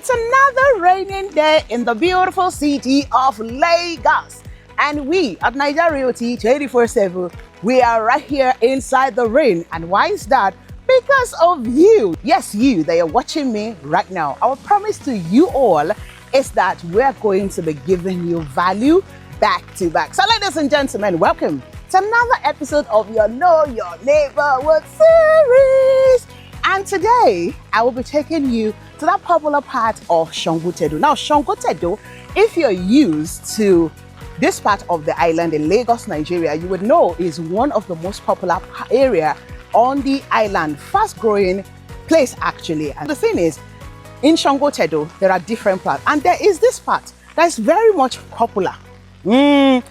It's another raining day in the beautiful city of Lagos. And we at Niger Realty 24/7, we are right here inside the rain. And why is that? Because of you. Yes, you that are watching me right now. Our promise to you all is that we're going to be giving you value back to back. So ladies and gentlemen, welcome to another episode of your Know Your Neighborhood series. And today, I will be taking you to that popular part of Shangotedo. Now, Shangotedo, if you're used to this part of the island in Lagos, Nigeria, you would know is one of the most popular area on the island, fast-growing place actually. And the thing is, in Shangotedo, there are different parts, and there is this part that is very much popular. Even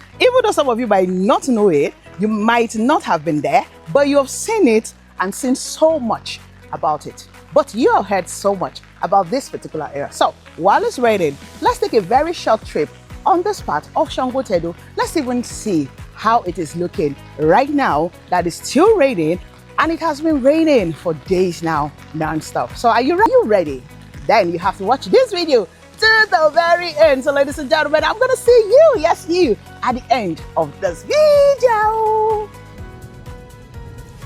though some of you might not know it, you might not have been there, but you have seen it and seen so much about it. But you have heard so much about this particular area. So while it's raining, let's take a very short trip on this part of Shangotedo. Let's even see how it is looking right now that it's still raining, and it has been raining for days now, non-stop. So are you ready? Then you have to watch this video to the very end. So ladies and gentlemen, I'm gonna see you, yes you, at the end of this video.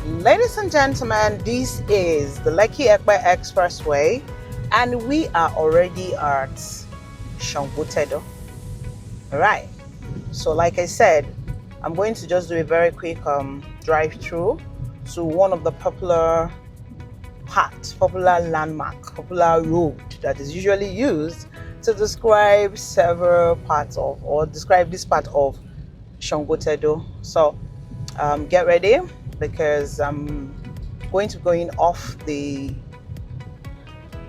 Ladies and gentlemen, this is the Lekki-Epe Expressway, and we are already at Shangotedo. All right, so like I said, I'm going to just do a very quick drive through to one of the popular landmark, popular road that is usually used to describe several parts of, or describe this part of Shangotedo. So get ready, because I'm going to be going off the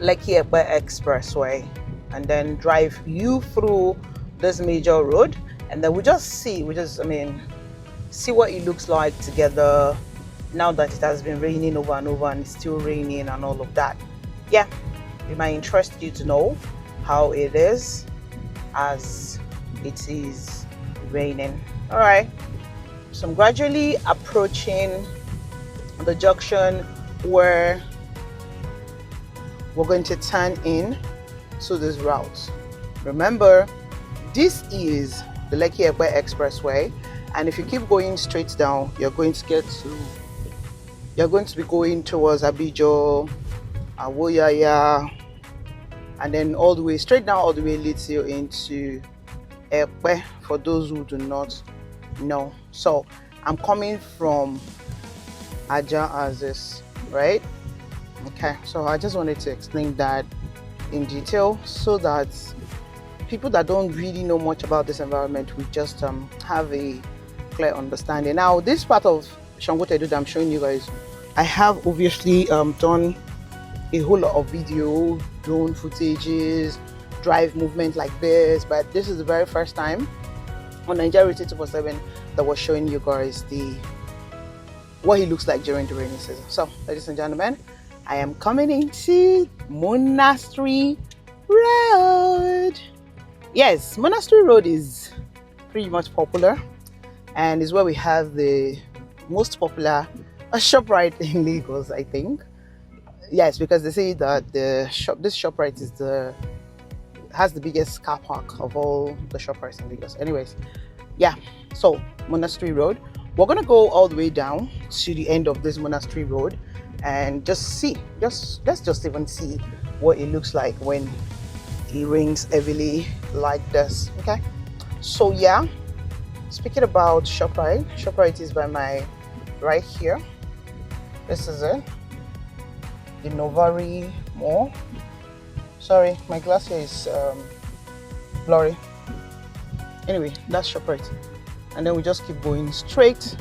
Lekki-Epe Expressway and then drive you through this major road, and then see what it looks like together now that it has been raining over and over and it's still raining and all of that. Yeah, it might interest you to know how it is as it is raining. All right, so I'm gradually approaching the junction where we're going to turn in to this route. Remember, this is the Lekki-Epe Expressway, and if you keep going straight down, you're going to be going towards Abijo, Awoyaya, and then all the way straight down, all the way leads you into Epe, for those who do not know. So I'm coming from Aja as this, right? Okay, so I just wanted to explain that in detail so that people that don't really know much about this environment will just have a clear understanding. Now, this part of Shangotedo that I'm showing you guys, I have obviously done a whole lot of video, drone footages, drive movement like this, but this is the very first time on Niger Realty 24/7 that was showing you guys what he looks like during the rainy season. So, ladies and gentlemen, I am coming into Monastery Road. Yes, Monastery Road is pretty much popular, and is where we have the most popular ShopRite in Lagos, I think. Yes, because they say that this ShopRite has the biggest car park of all the ShopRites in Lagos. Anyways, yeah, so Monastery Road. We're gonna go all the way down to the end of this Monastery Road and let's just even see what it looks like when it rains heavily like this. Okay, so yeah, speaking about ShopRite is by my right here. This is it, the Novare Mall. Sorry, my glass here is blurry. Anyway, that's ShopRite, and then we just keep going straight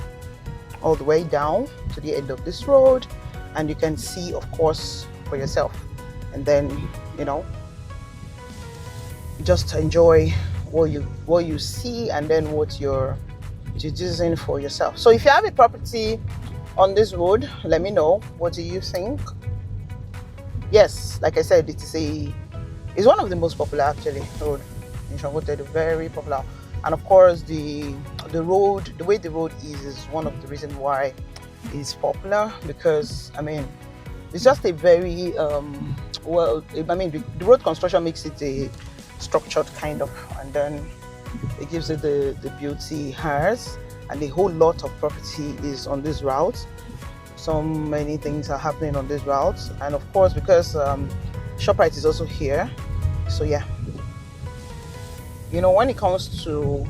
all the way down to the end of this road, and you can see, of course, for yourself, and then just enjoy what you see, and then what you're choosing for yourself. So if you have a property on this road, let me know. What do you think? Yes, like I said, it's one of the most popular actually road in Shangotedo, very popular. And of course, the road, the way the road is one of the reasons why it's popular, because it's just a very well, I mean, the road construction makes it a structured kind of, and then it gives it the beauty it has, and a whole lot of property is on this route. So many things are happening on this route, and of course, because ShopRite is also here, so yeah, you know, when it comes to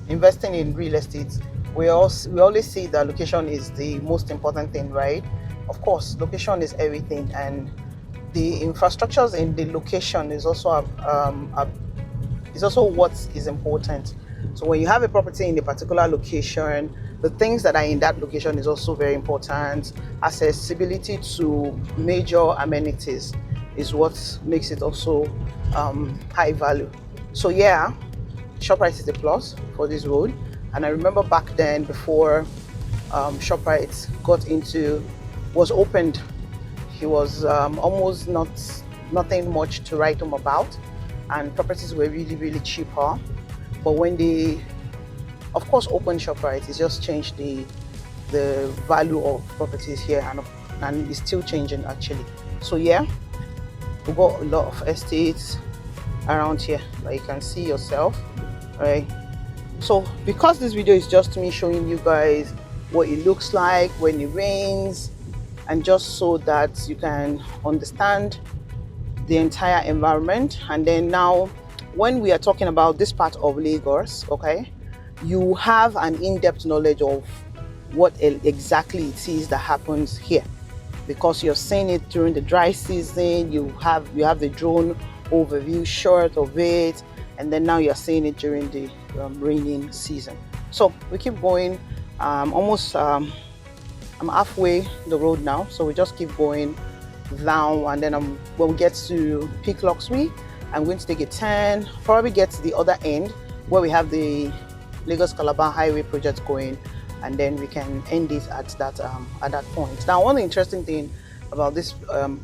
investing in real estate, we always say that location is the most important thing, right? Of course, location is everything, and the infrastructures in the location is also what is important. So when you have a property in a particular location, the things that are in that location is also very important. Accessibility to major amenities is what makes it also high value. So yeah, ShopRite is a plus for this road. And I remember back then, before ShopRite was opened, he was almost nothing much to write home about, and properties were really, really cheaper. But when they, of course, opened ShopRite, it just changed the value of properties here, and it's still changing actually. So yeah, we got a lot of estates around here, like you can see yourself, right? So because this video is just me showing you guys what it looks like when it rains, and just so that you can understand the entire environment. And then now, when we are talking about this part of Lagos, okay, you have an in-depth knowledge of what exactly it is that happens here, because you're seeing it during the dry season. You have the drone overview shot of it, and then now you're seeing it during the raining season. So we keep going. I'm halfway the road now, so we just keep going down, and then when we get to Peak Luxury, I'm going to take a turn, probably get to the other end where we have the Lagos Calabar Highway project going, and then we can end it at that point. Now, one interesting thing about this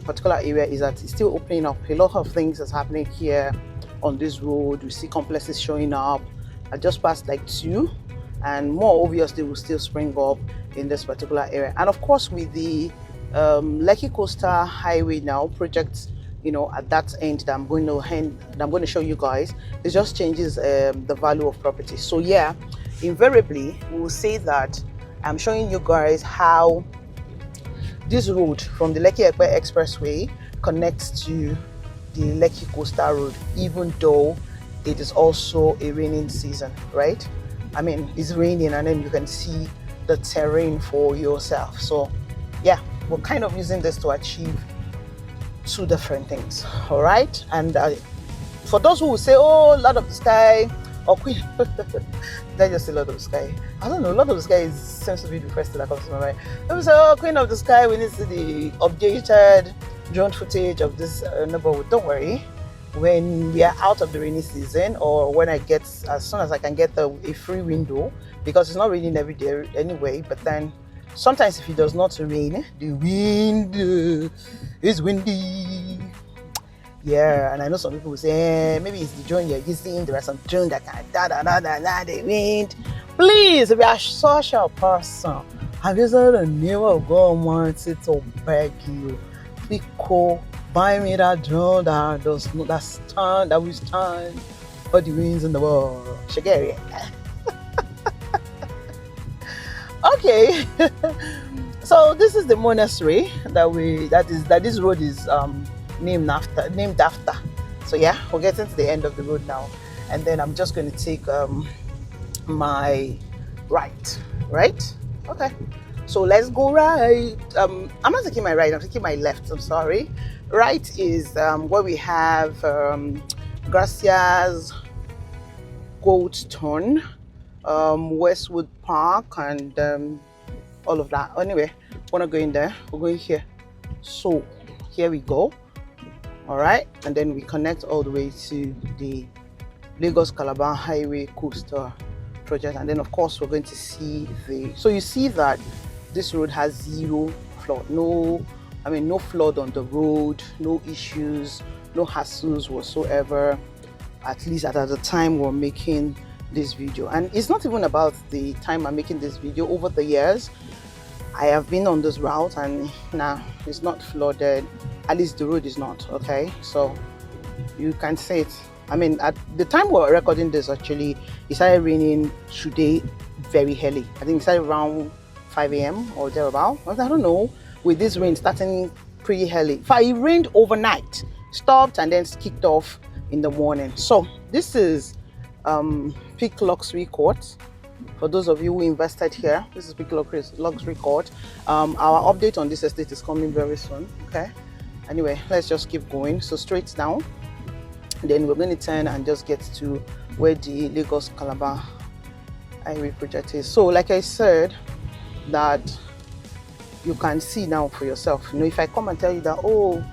particular area is that it's still opening up. A lot of things that's happening here on this road. We see complexes showing up. I just passed like 2, and more obviously will still spring up in this particular area. And of course, with the Lekki Coastal Highway now project, you know, at that end that I'm going to show you guys, it just changes the value of property. So yeah, invariably we will say that I'm showing you guys how this road from the Lekki Epe Expressway connects to the Lekki Coastal Road, even though it is also a raining season, right? I mean, it's raining, and then you can see the terrain for yourself. So yeah, we're kind of using this to achieve 2 different things. All right, and for those who will say, oh, Lord of the Sky or Queen, that's just a Lord of the Sky. I don't know, Lord of the Sky seems to be the first thing that comes to my mind. People say, oh, Queen of the Sky, we need to see the updated drone footage of this neighborhood. Don't worry, when we are out of the rainy season, or when as soon as I can get a free window, because it's not raining every day anyway, but then sometimes if it does not rain, the wind is windy. Yeah, and I know some people will say, maybe it's the drone you're using. There are some drones that can the wind. Please, if you are such a person, have you said the name of God wanted to beg you? Because buy me that drone that will stand for the winds in the world. Shagari. Okay. So this is the monastery that this road is named after. So yeah, we're getting to the end of the road now, and then I'm just going to take my right. Okay, so let's go right. I'm not taking my right, I'm taking my left. I'm sorry. Right is where we have Gracias Goldstone, Westwood Park, and all of that. Anyway, we're not going there, we're going here. So here we go. All right, and then we connect all the way to the Lagos Calabar Highway Coastal project, and then of course we're going to see so you see that this road has 0 flood, no flood on the road, no issues, no hassles whatsoever, at least at the time we're making this video. And it's not even about the time I'm making this video. Over the years I have been on this route, and now it's not flooded. at least the road is not. Okay, so you can see it. I mean, at the time we're recording this, actually, it started raining today very early. I think it started around 5 a.m. or thereabout. I don't know. With this rain starting pretty early. In fact, it rained overnight, stopped, and then kicked off in the morning. So this is Peak Luxury Court. For those of you who invested here, this is Peak Luxury Court. Our update on this estate is coming very soon. Okay. Anyway, let's just keep going. So straight down. Then we're going to turn and just get to where the Lagos Calabar highway project is. So like I said, that you can see now for yourself. You know, if I come and tell you that, oh,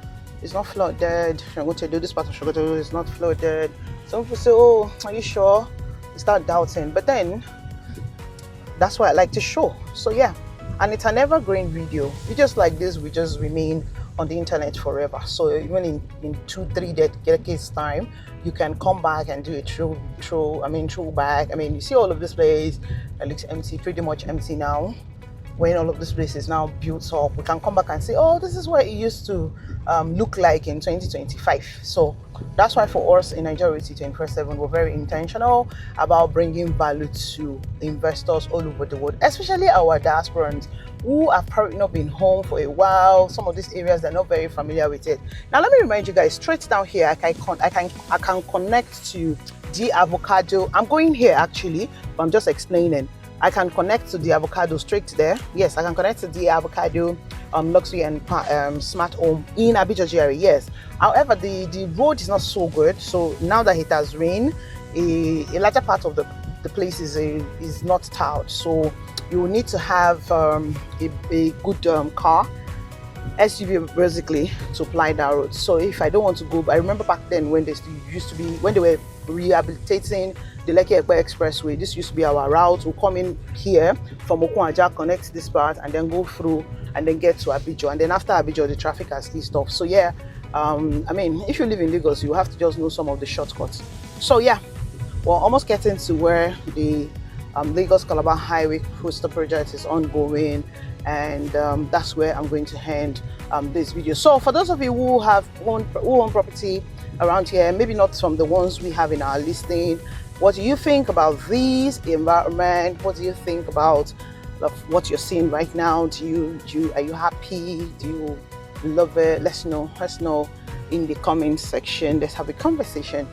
it's not flooded, Shangotedo, this part of Shangotedo is not flooded, some people say, oh, are you sure? You start doubting. But then that's what I like to show. So yeah, and it's an evergreen video. Videos like this will just remain on the internet forever. So even in 2-3 decades time, you can come back and do a throwback. I mean, you see all of this place, it looks empty, pretty much empty now. When all of this place is now built up, we can come back and say, oh, this is what it used to look like in 2025. So that's why for us in Nigeria 24/7, we're very intentional about bringing value to investors all over the world, especially our diasporans who have probably not been home for a while. Some of these areas they're not very familiar with it. Now let me remind you guys, straight down here I can connect to the avocado. I'm going here actually, but I'm just explaining. I can connect to the avocado straight there. Yes, I can connect to the avocado luxury and smart home in Abidjan GRA. Yes, however the road is not so good. So now that it has rained, a larger part of the place is not tarred. So you will need to have a good car, SUV basically, to apply that road. So if I don't want to go, I remember back then when they used to be, when they were rehabilitating the Lekki Ekpe Expressway, this used to be our route. We'll come in here from Okunwaja, connect this part, and then go through and then get to Abidjan. And then after Abidjan, the traffic has eased off. So yeah, I mean, if you live in Lagos, you have to just know some of the shortcuts. So yeah, we're almost getting to where the Lagos Calabar Highway Coastal Project is ongoing, and that's where I'm going to end this video. So for those of you who own property around here, maybe not from the ones we have in our listing, what do you think about the environment? What do you think about what you're seeing right now? Are you happy? Do you love it? Let's know in the comment section. Let's have a conversation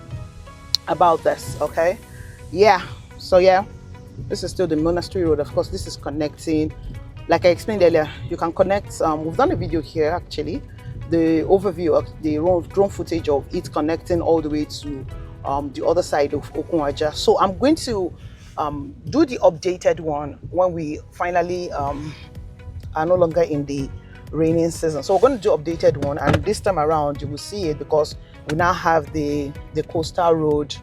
about this. Okay, yeah. So yeah, this is still the Monastery Road. Of course, this is connecting, like I explained earlier, you can connect. We've done a video here actually, the overview of the drone footage of it connecting all the way to the other side of Okunwaja. So I'm going to do the updated one when we finally are no longer in the raining season. So we're going to do updated one, and this time around you will see it because we now have the coastal road.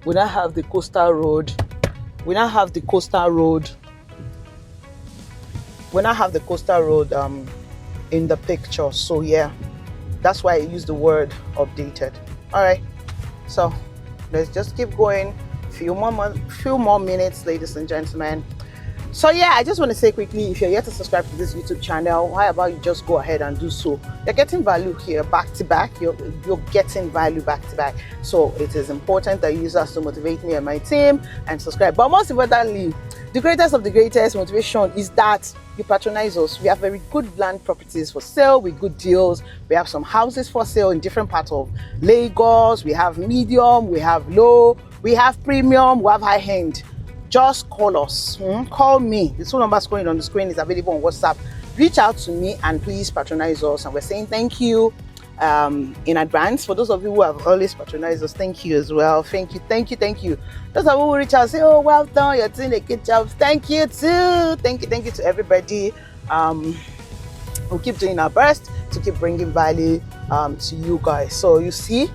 We now have the coastal road. We now have the coastal road. We now have the coastal road in the picture. So yeah, that's why I use the word updated. All right, so let's just keep going. Few more minutes, ladies and gentlemen. So yeah, I just want to say quickly, if you're yet to subscribe to this YouTube channel, how about you just go ahead and do so. You're getting value here back to back. You're getting value back to back. So it is important that you use us to motivate me and my team and subscribe. But most importantly, the greatest of the greatest motivation is that you patronize us. We have very good land properties for sale with good deals. We have some houses for sale in different parts of Lagos. We have medium, we have low, we have premium, we have high end. Just call us. Call me. The phone number scrolling on the screen is available on WhatsApp. Reach out to me and please patronize us. And we're saying thank you in advance. For those of you who have always patronized us, thank you as well. Thank you. Those of you who reach out and say, oh, well done, you're doing a good job. Thank you too. Thank you to everybody. We'll keep doing our best to keep bringing value to you guys. So you see,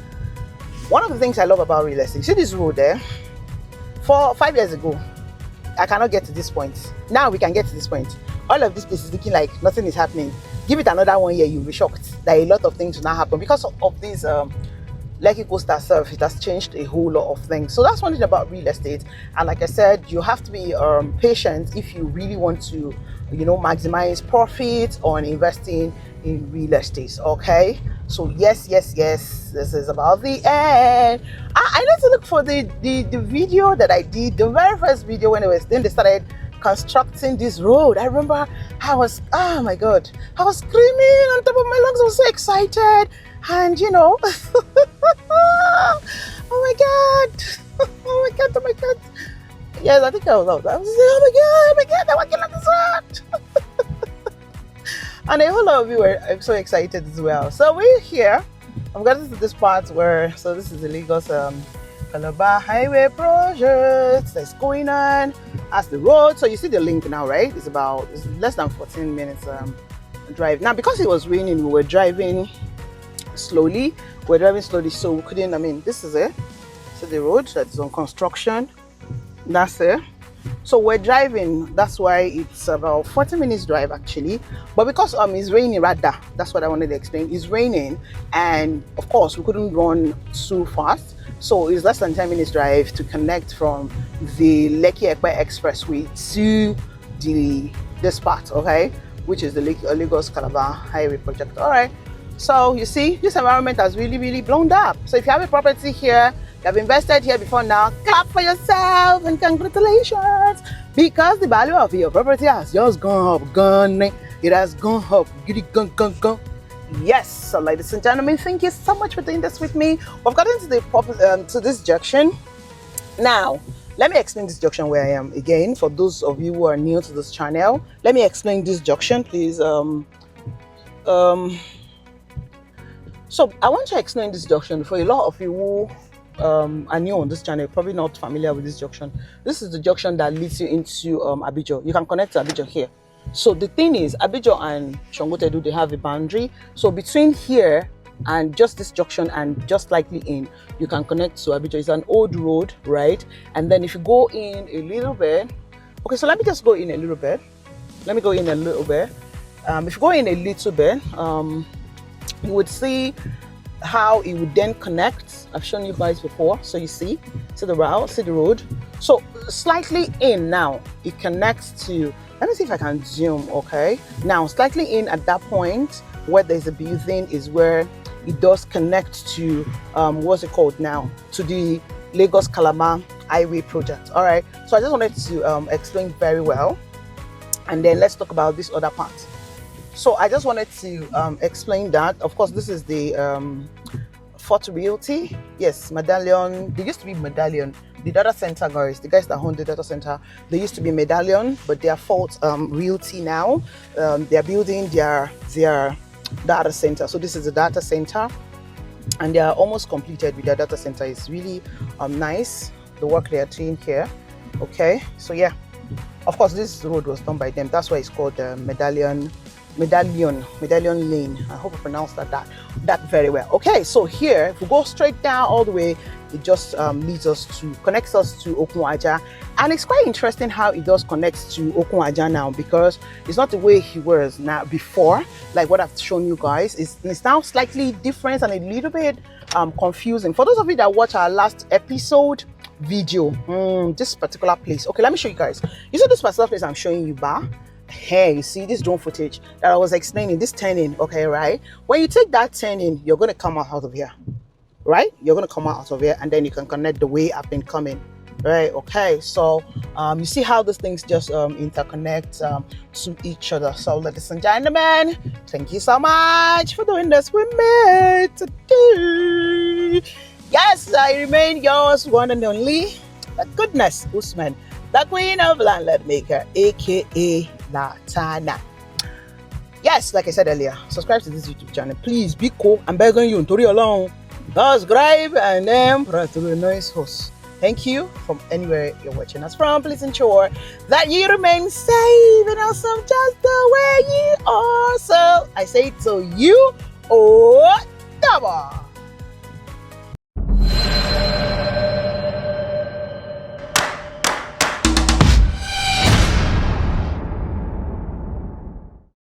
one of the things I love about real estate, you see this road there? 5 years ago, I cannot get to this point. Now we can get to this point. All of this place is looking like nothing is happening. Give it another 1 year, you'll be shocked that a lot of things will not happen because of this Lekki coastal surf. It has changed a whole lot of things. So that's one thing about real estate. And like I said, you have to be patient if you really want to, maximize profit on investing in real estate. Okay, so yes, this is about the end. I need to look for the video that I did, the very first video, when they started constructing this road. I remember I was, oh my god, I was screaming on top of my lungs. I was so excited, and oh my god, oh my god, oh my god. Yes, I think I was out. I was saying, oh my god, they're working on this road. And a whole lot of you were so excited as well. So we're here. I'm getting to this part where, so this is the Lagos Calabar Highway project that's going on as the road. So you see the link now, right? It's less than 14 minutes drive. Now, because it was raining, we were driving slowly. So we couldn't, this is it. So the road that's on construction, that's it. So we're driving, that's why it's about 40 minutes drive actually. But because it's raining rather, that's what I wanted to explain. It's raining, and of course we couldn't run too fast. So it's less than 10 minutes drive to connect from the Lekki-Ekpe Expressway to this part, okay? Which is the Lagos Calabar Highway project. All right. So you see, this environment has really blown up. So if you have a property here, you have invested here before now, clap for yourself and congratulations, because the value of your property has just gone up, it has gone up, gone. Yes, so ladies and gentlemen, thank you so much for doing this with me. We've gotten to this junction. Now, let me explain this junction where I am again. For those of you who are new to this channel, let me explain this junction, please. So I want to explain this junction for a lot of you who are new on this channel, probably not familiar with this junction. This is the junction that leads you into Abijo. You can connect to Abijo here. So the thing is, Abijo and Shangotedo, they have a boundary. So between here and just this junction and just slightly in, you can connect to Abijo. It's an old road, right? And then if you go in a little bit, okay, so let me just go in a little bit. If you go in a little bit, you would see how it would then connect. I've shown you guys before, so you see the route, see the road. So slightly in now, it connects to, let me see if I can zoom. Okay, now slightly in at that point where there's a building is where it does connect to what's it called now, to the Lagos Calabar Highway project. All right, so I just wanted to explain very well, and then let's talk about this other part. So I just wanted to explain that. Of course, this is the Fort Realty. Yes, Medallion. They used to be Medallion. The data center guys, the guys that own the data center, they used to be Medallion, but they are Fort Realty now. They are building their data center. So this is a data center, and they are almost completed with their data center. It's really nice, the work they are doing here. Okay, so yeah, of course, this road was done by them. That's why it's called Medallion Lane. I hope I pronounced that very well. Okay, so here, if we go straight down all the way, it just connects us to Okunwaja. And it's quite interesting how it does connect to Okunwaja now, because it's not the way he was now before, like what I've shown you guys. It's now slightly different and a little bit confusing. For those of you that watch our last episode video, this particular place. Okay, let me show you guys. You see this particular place I'm showing you, Hey, you see this drone footage that I was explaining, this turning, okay, right? When you take that turning, you're going to come out of here, right? You're going to come out of here, and then you can connect the way I've been coming, right? Okay, so you see how these things just interconnect to each other. So ladies and gentlemen, thank you so much for doing this with me today. Yes, I remain yours, one and only, the goodness Usman, the queen of landlord maker, aka Latana. Yes, like I said earlier, subscribe to this YouTube channel. Please be cool. I'm begging you, Tori alone. Subscribe and then press the noise host. Thank you from anywhere you're watching us from. Please ensure that you remain safe and awesome just the way you are. So I say to you, oh, double.